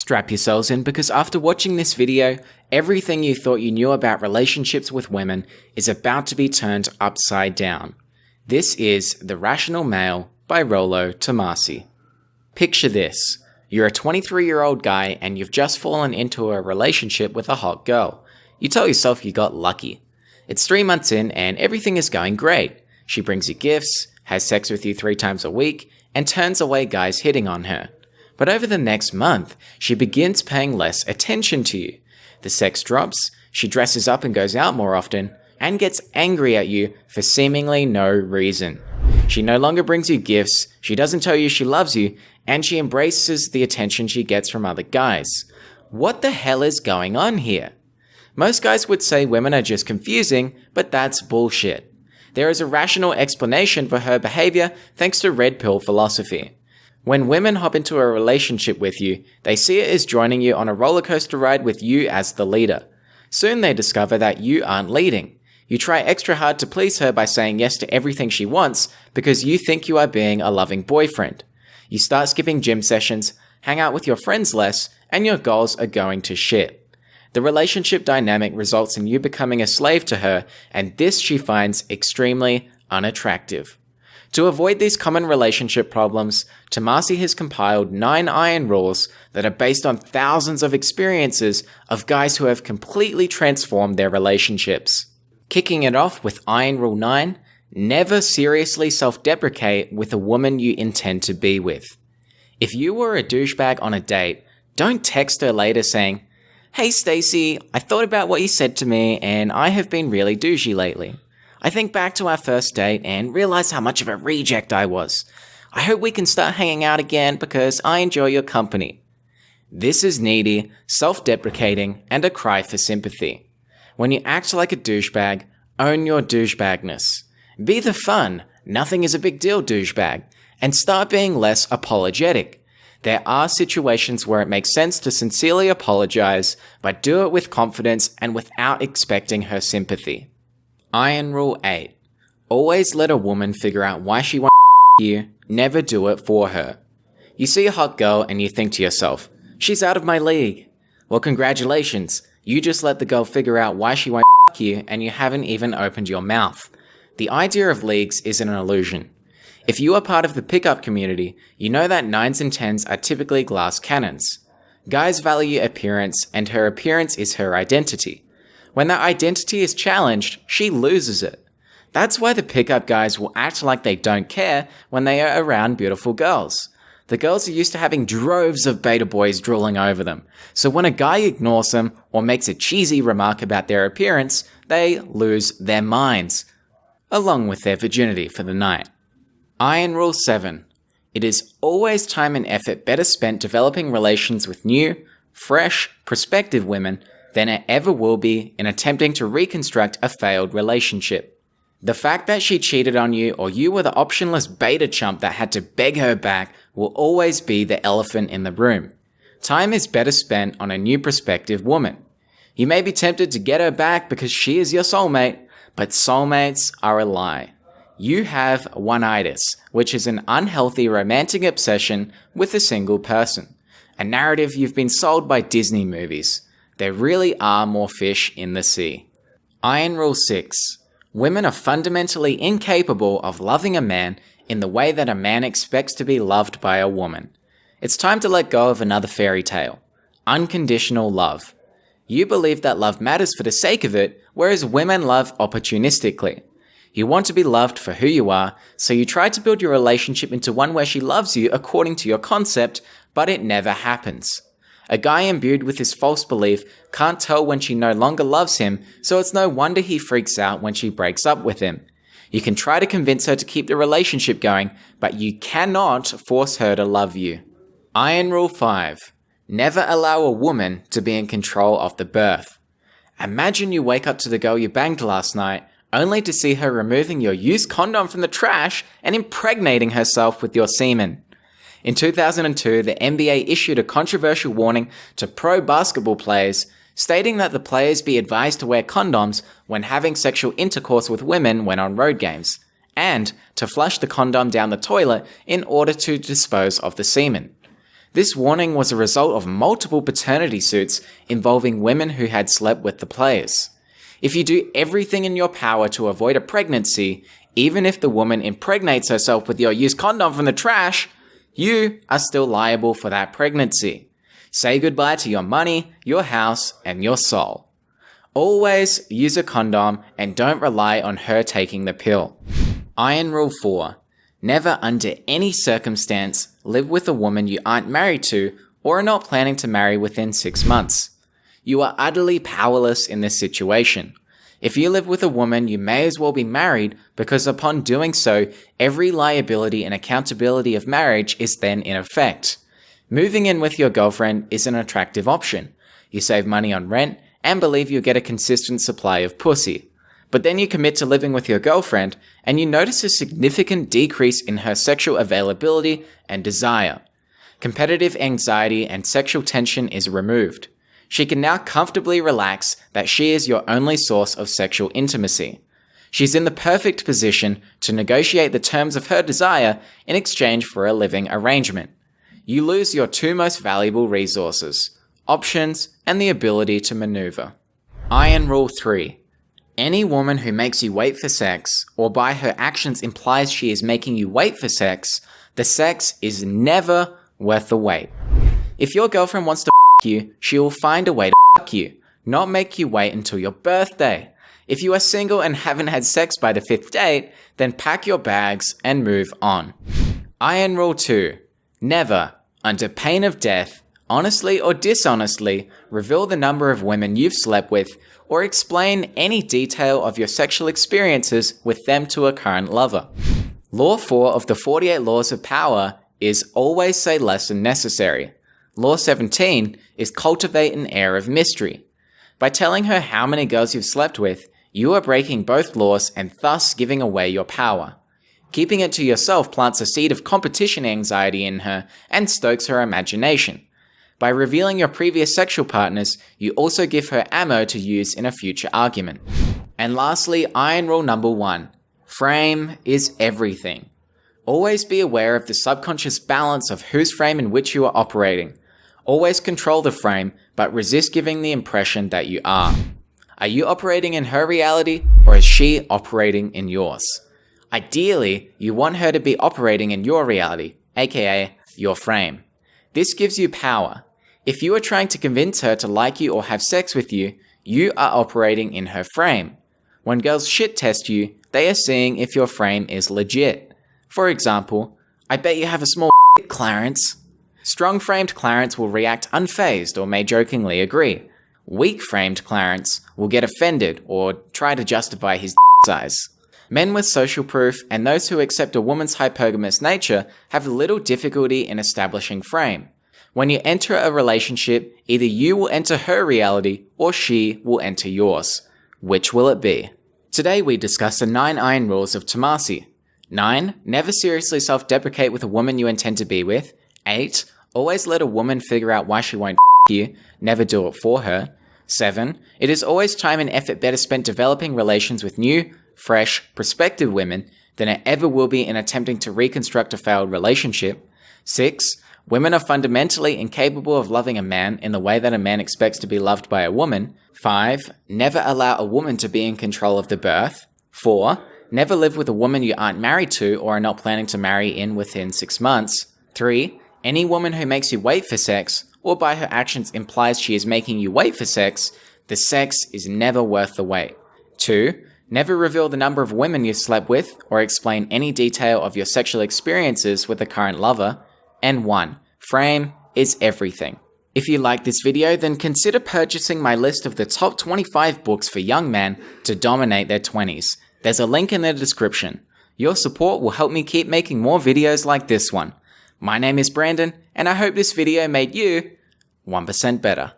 Strap yourselves in because after watching this video, everything you thought you knew about relationships with women is about to be turned upside down. This is The Rational Male by Rollo, Tomassi. Picture this. You're a 23-year-old guy and you've just fallen into a relationship with a hot girl. You tell yourself you got lucky. It's 3 months in and everything is going great. She brings you gifts, has sex with you 3 times a week, and turns away guys hitting on her. But over the next month, she begins paying less attention to you. The sex drops, she dresses up and goes out more often, and gets angry at you for seemingly no reason. She no longer brings you gifts, she doesn't tell you she loves you, and she embraces the attention she gets from other guys. What the hell is going on here? Most guys would say women are just confusing, but that's bullshit. There is a rational explanation for her behavior thanks to red pill philosophy. When women hop into a relationship with you, they see it as joining you on a roller coaster ride with you as the leader. Soon they discover that you aren't leading. You try extra hard to please her by saying yes to everything she wants because you think you are being a loving boyfriend. You start skipping gym sessions, hang out with your friends less, and your goals are going to shit. The relationship dynamic results in you becoming a slave to her, and this she finds extremely unattractive. To avoid these common relationship problems, Tomassi has compiled 9 iron rules that are based on thousands of experiences of guys who have completely transformed their relationships. Kicking it off with Iron Rule 9, never seriously self-deprecate with a woman you intend to be with. If you were a douchebag on a date, don't text her later saying, "Hey Stacy, I thought about what you said to me and I have been really douchey lately. I think back to our first date and realize how much of a reject I was. I hope we can start hanging out again because I enjoy your company." This is needy, self-deprecating, and a cry for sympathy. When you act like a douchebag, own your douchebagness. Be the fun, nothing is a big deal douchebag, and start being less apologetic. There are situations where it makes sense to sincerely apologize, but do it with confidence and without expecting her sympathy. Iron Rule 8. Always let a woman figure out why she wants you, never do it for her. You see a hot girl and you think to yourself, "She's out of my league." Well, congratulations, you just let the girl figure out why she won't you and you haven't even opened your mouth. The idea of leagues is an illusion. If you are part of the pickup community, you know that 9s and 10s are typically glass cannons. Guys value appearance and her appearance is her identity. When that identity is challenged, she loses it. That's why the pickup guys will act like they don't care when they are around beautiful girls. The girls are used to having droves of beta boys drooling over them, so when a guy ignores them or makes a cheesy remark about their appearance, they lose their minds, along with their virginity for the night. Iron Rule 7. It is always time and effort better spent developing relations with new, fresh, prospective women than it ever will be in attempting to reconstruct a failed relationship. The fact that she cheated on you or you were the optionless beta chump that had to beg her back will always be the elephant in the room. Time is better spent on a new prospective woman. You may be tempted to get her back because she is your soulmate, but soulmates are a lie. You have one-itis, which is an unhealthy romantic obsession with a single person. A narrative you've been sold by Disney movies. There really are more fish in the sea. Iron Rule 6. Women are fundamentally incapable of loving a man in the way that a man expects to be loved by a woman. It's time to let go of another fairy tale. Unconditional love. You believe that love matters for the sake of it, whereas women love opportunistically. You want to be loved for who you are, so you try to build your relationship into one where she loves you according to your concept, but it never happens. A guy imbued with this false belief can't tell when she no longer loves him, so it's no wonder he freaks out when she breaks up with him. You can try to convince her to keep the relationship going, but you cannot force her to love you. Iron Rule 5. Never allow a woman to be in control of the birth. Imagine you wake up to the girl you banged last night, only to see her removing your used condom from the trash and impregnating herself with your semen. In 2002, the NBA issued a controversial warning to pro basketball players, stating that the players be advised to wear condoms when having sexual intercourse with women when on road games, and to flush the condom down the toilet in order to dispose of the semen. This warning was a result of multiple paternity suits involving women who had slept with the players. If you do everything in your power to avoid a pregnancy, even if the woman impregnates herself with your used condom from the trash, you are still liable for that pregnancy. Say goodbye to your money, your house, and your soul. Always use a condom and don't rely on her taking the pill. Iron Rule 4. Never under any circumstance live with a woman you aren't married to or are not planning to marry within 6 months. You are utterly powerless in this situation. If you live with a woman, you may as well be married because upon doing so, every liability and accountability of marriage is then in effect. Moving in with your girlfriend is an attractive option. You save money on rent and believe you'll get a consistent supply of pussy. But then you commit to living with your girlfriend and you notice a significant decrease in her sexual availability and desire. Competitive anxiety and sexual tension is removed. She can now comfortably relax that she is your only source of sexual intimacy. She's in the perfect position to negotiate the terms of her desire in exchange for a living arrangement. You lose your two most valuable resources, options and the ability to maneuver. Iron Rule 3. Any woman who makes you wait for sex, or by her actions implies she is making you wait for sex, the sex is never worth the wait. If your girlfriend wants to you, she will find a way to you, not make you wait until your birthday. If you are single and haven't had sex by the 5th date, then pack your bags and move on. Iron Rule 2. Never, under pain of death, honestly or dishonestly, reveal the number of women you've slept with or explain any detail of your sexual experiences with them to a current lover. Law 4 of the 48 Laws of Power is always say less than necessary. Law 17 is cultivate an air of mystery. By telling her how many girls you've slept with, you are breaking both laws and thus giving away your power. Keeping it to yourself plants a seed of competition anxiety in her and stokes her imagination. By revealing your previous sexual partners, you also give her ammo to use in a future argument. And lastly, Iron Rule number 1. Frame is everything. Always be aware of the subconscious balance of whose frame in which you are operating. Always control the frame, but resist giving the impression that you are. Are you operating in her reality, or is she operating in yours? Ideally, you want her to be operating in your reality, aka your frame. This gives you power. If you are trying to convince her to like you or have sex with you, you are operating in her frame. When girls shit test you, they are seeing if your frame is legit. For example, I bet you have a small Clarence. Strong-framed Clarence will react unfazed or may jokingly agree. Weak-framed Clarence will get offended or try to justify his size. Men with social proof and those who accept a woman's hypergamous nature have little difficulty in establishing frame. When you enter a relationship, either you will enter her reality or she will enter yours. Which will it be? Today we discuss the 9 iron rules of Tomassi. 9. Never seriously self-deprecate with a woman you intend to be with. 8. Always let a woman figure out why she won't you, never do it for her. 7. It is always time and effort better spent developing relations with new, fresh, prospective women than it ever will be in attempting to reconstruct a failed relationship. 6. Women are fundamentally incapable of loving a man in the way that a man expects to be loved by a woman. 5. Never allow a woman to be in control of the birth. 4. Never live with a woman you aren't married to or are not planning to marry in within 6 months. 3. Any woman who makes you wait for sex, or by her actions implies she is making you wait for sex, the sex is never worth the wait. 2. Never reveal the number of women you've slept with, or explain any detail of your sexual experiences with a current lover. And 1. Frame is everything. If you like this video, then consider purchasing my list of the top 25 books for young men to dominate their 20s. There's a link in the description. Your support will help me keep making more videos like this one. My name is Brandon, and I hope this video made you 1% better.